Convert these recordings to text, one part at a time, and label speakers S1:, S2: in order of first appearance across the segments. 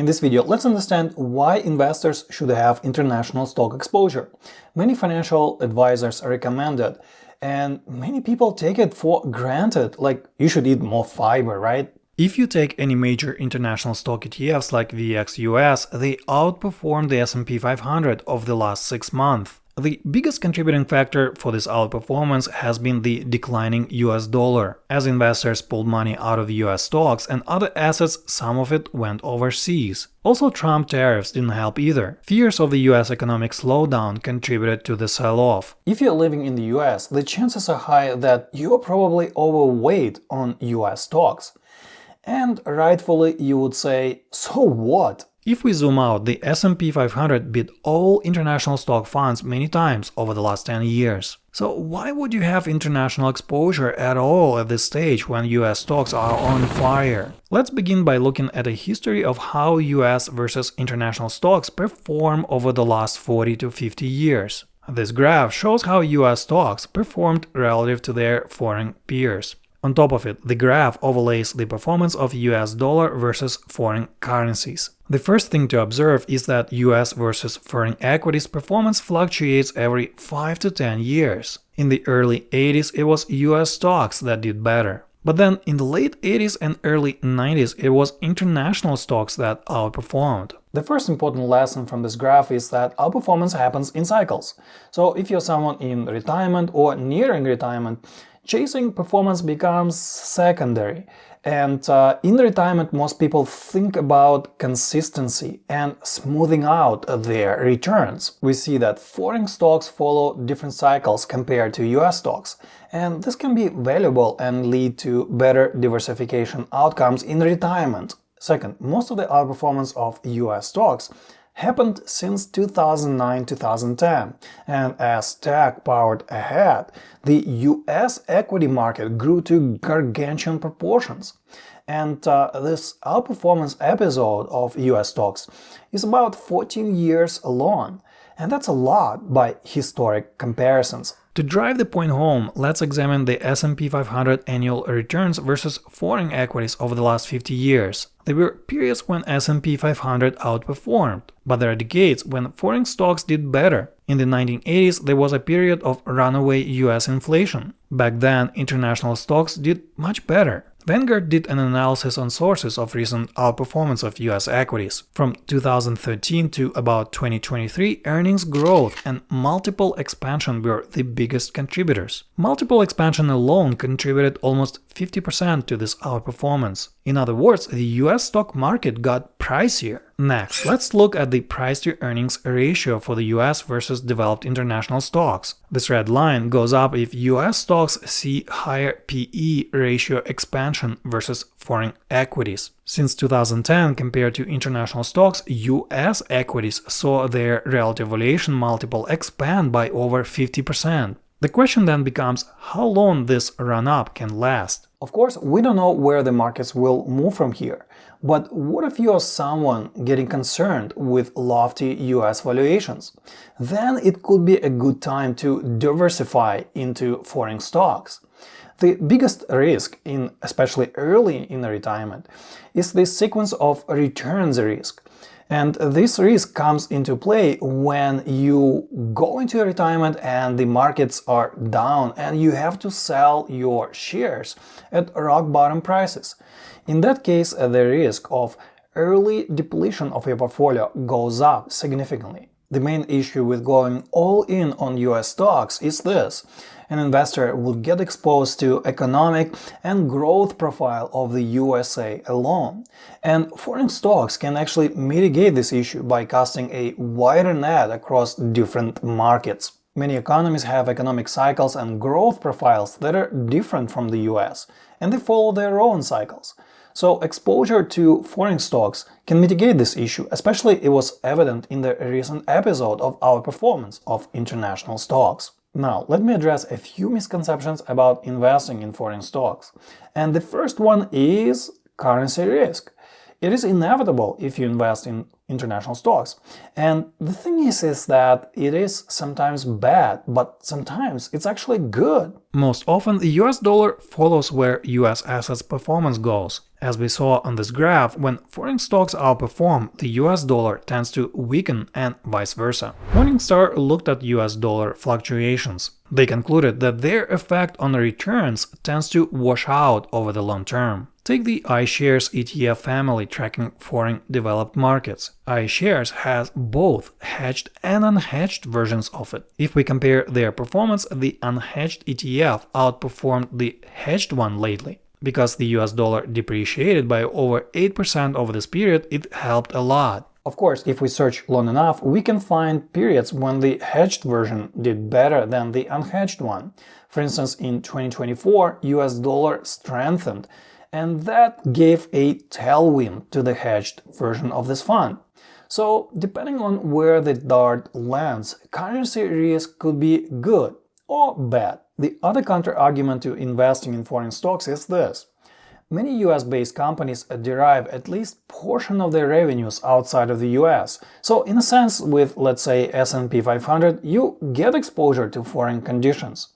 S1: In this video, let's understand why investors should have international stock exposure. Many financial advisors recommend it, and many people take it for granted, like you should eat more fiber, right? If you take any major international stock ETFs like VXUS, they outperformed the S&P 500 over the last 6 months. The biggest contributing factor for this outperformance has been the declining US dollar. As investors pulled money out of US stocks and other assets, some of it went overseas. Also, Trump tariffs didn't help either. Fears of the US economic slowdown contributed to the sell-off. If you're living in the US, the chances are high that you're probably overweight on US stocks. And rightfully you would say, so what? If we zoom out, the S&P 500 beat all international stock funds many times over the last 10 years. So why would you have international exposure at all at this stage when US stocks are on fire? Let's begin by looking at a history of how US versus international stocks perform over the last 40 to 50 years. This graph shows how US stocks performed relative to their foreign peers. On top of it, the graph overlays the performance of US dollar versus foreign currencies. The first thing to observe is that US versus foreign equities performance fluctuates every 5 to 10 years. In the early 80s, it was US stocks that did better. But then in the late 80s and early 90s, it was international stocks that outperformed. The first important lesson from this graph is that outperformance happens in cycles. So if you're someone in retirement or nearing retirement, chasing performance becomes secondary. And in retirement, most people think about consistency and smoothing out their returns. We see that foreign stocks follow different cycles compared to US stocks. And this can be valuable and lead to better diversification outcomes in retirement. Second, most of the outperformance of US stocks happened since 2009-2010, and as tech powered ahead, the US equity market grew to gargantuan proportions. And this outperformance episode of US stocks is about 14 years long, and that's a lot by historic comparisons. To drive the point home, let's examine the S&P 500 annual returns versus foreign equities over the last 50 years. There were periods when S&P 500 outperformed, but there are decades when foreign stocks did better. In the 1980s, there was a period of runaway US inflation. Back then, international stocks did much better. Vanguard did an analysis on sources of recent outperformance of US equities. From 2013 to about 2023, earnings growth and multiple expansion were the biggest contributors. Multiple expansion alone contributed almost 50% to this outperformance. In other words, the US stock market got pricier. Next, let's look at the price-to-earnings ratio for the US versus developed international stocks. This red line goes up if US stocks see higher PE ratio expansion versus foreign equities. Since 2010, compared to international stocks, US equities saw their relative valuation multiple expand by over 50%. The question then becomes how long this run-up can last. Of course, we don't know where the markets will move from here. But what if you're someone getting concerned with lofty US valuations? Then it could be a good time to diversify into foreign stocks. The biggest risk, especially early in retirement, is the sequence of returns risk. And this risk comes into play when you go into retirement and the markets are down and you have to sell your shares at rock bottom prices. In that case, the risk of early depletion of your portfolio goes up significantly. The main issue with going all in on US stocks is this: an investor would get exposed to economic and growth profile of the USA alone. And foreign stocks can actually mitigate this issue by casting a wider net across different markets. Many economies have economic cycles and growth profiles that are different from the US, and they follow their own cycles. So exposure to foreign stocks can mitigate this issue, especially it was evident in the recent episode of Outperformance of international stocks. Now, let me address a few misconceptions about investing in foreign stocks. And the first one is currency risk. It is inevitable if you invest in international stocks. And the thing is that it is sometimes bad, but sometimes it's actually good. Most often, the US dollar follows where US assets performance goes. As we saw on this graph, when foreign stocks outperform, the US dollar tends to weaken and vice versa. Morningstar looked at US dollar fluctuations. They concluded that their effect on returns tends to wash out over the long term. Take the iShares ETF family tracking foreign developed markets. iShares has both hedged and unhedged versions of it. If we compare their performance, the unhedged ETF outperformed the hedged one lately. Because the US dollar depreciated by over 8% over this period, it helped a lot. Of course, if we search long enough, we can find periods when the hedged version did better than the unhedged one. For instance, in 2024, US dollar strengthened, and that gave a tailwind to the hedged version of this fund. So, depending on where the dart lands, currency risk could be good or bad. The other counter-argument to investing in foreign stocks is this. Many US-based companies derive at least portion of their revenues outside of the US. So in a sense, with let's say S&P 500, you get exposure to foreign conditions.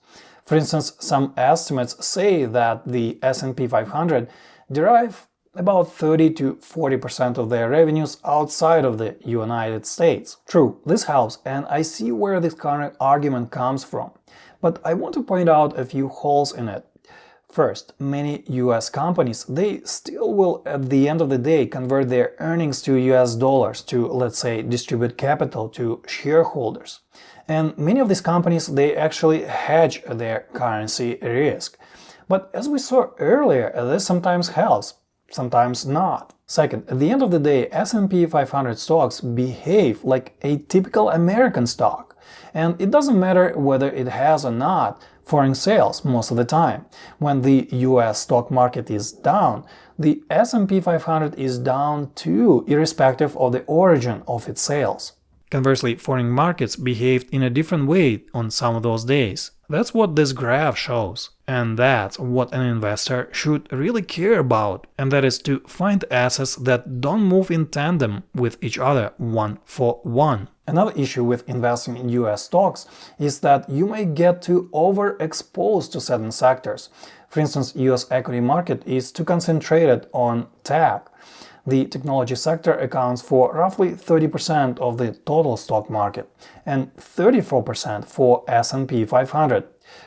S1: For instance, some estimates say that the S&P 500 derive about 30 to 40% of their revenues outside of the United States. True, this helps, and I see where this current argument comes from. But I want to point out a few holes in it. First, many US companies, they still will at the end of the day convert their earnings to US dollars to, let's say, distribute capital to shareholders. And many of these companies, they actually hedge their currency risk. But as we saw earlier, this sometimes helps, sometimes not. Second, at the end of the day, S&P 500 stocks behave like a typical American stock. And it doesn't matter whether it has or not foreign sales most of the time. When the US stock market is down, the S&P 500 is down too, irrespective of the origin of its sales. Conversely, foreign markets behaved in a different way on some of those days. That's what this graph shows. And that's what an investor should really care about. And that is to find assets that don't move in tandem with each other one for one. Another issue with investing in US stocks is that you may get too overexposed to certain sectors. For instance, US equity market is too concentrated on tech. The technology sector accounts for roughly 30% of the total stock market and 34% for S&P 500.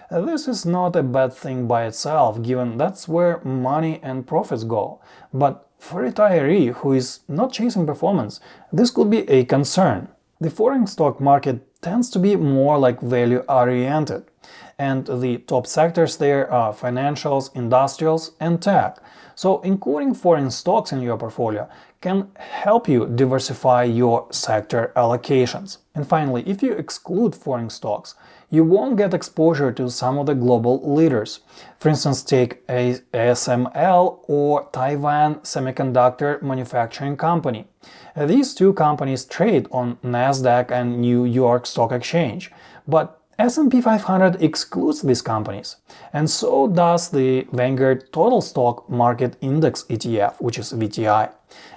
S1: This is not a bad thing by itself, given that's where money and profits go. But for a retiree who is not chasing performance, this could be a concern. The foreign stock market tends to be more like value-oriented, and the top sectors there are financials, industrials, and tech. So including foreign stocks in your portfolio can help you diversify your sector allocations. And finally, if you exclude foreign stocks, you won't get exposure to some of the global leaders. For instance, take ASML or Taiwan Semiconductor Manufacturing Company. These two companies trade on NASDAQ and New York Stock Exchange, but S&P 500 excludes these companies, and so does the Vanguard Total Stock Market Index ETF, which is VTI.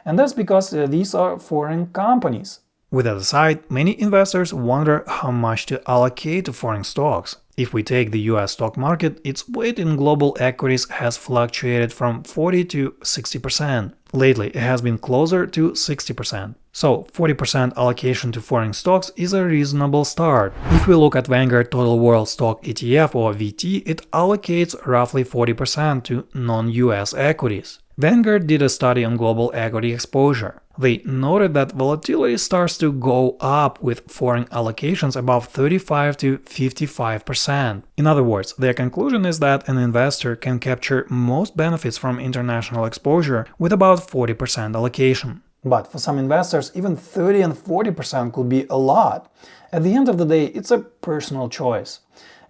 S1: And that's because these are foreign companies. With that aside, many investors wonder how much to allocate to foreign stocks. If we take the US stock market, its weight in global equities has fluctuated from 40 to 60%. Lately, it has been closer to 60%. So 40% allocation to foreign stocks is a reasonable start. If we look at Vanguard Total World Stock ETF or VT, it allocates roughly 40% to non-US equities. Vanguard did a study on global equity exposure. They noted that volatility starts to go up with foreign allocations above 35 to 55%. In other words, their conclusion is that an investor can capture most benefits from international exposure with about 40% allocation. But for some investors, even 30 and 40% could be a lot. At the end of the day, it's a personal choice.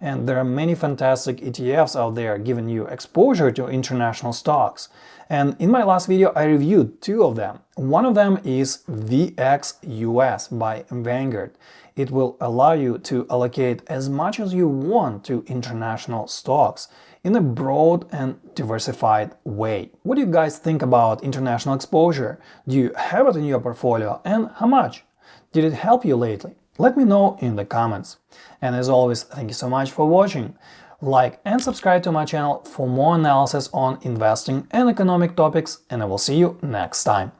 S1: And there are many fantastic ETFs out there giving you exposure to international stocks. And in my last video, I reviewed two of them. One of them is VXUS by Vanguard. It will allow you to allocate as much as you want to international stocks. in a broad and diversified way. What do you guys think about international exposure? Do you have it in your portfolio, and how much? Did it help you lately? Let me know in the comments. And as always, thank you so much for watching. Like and subscribe to my channel for more analysis on investing and economic topics, and I will see you next time.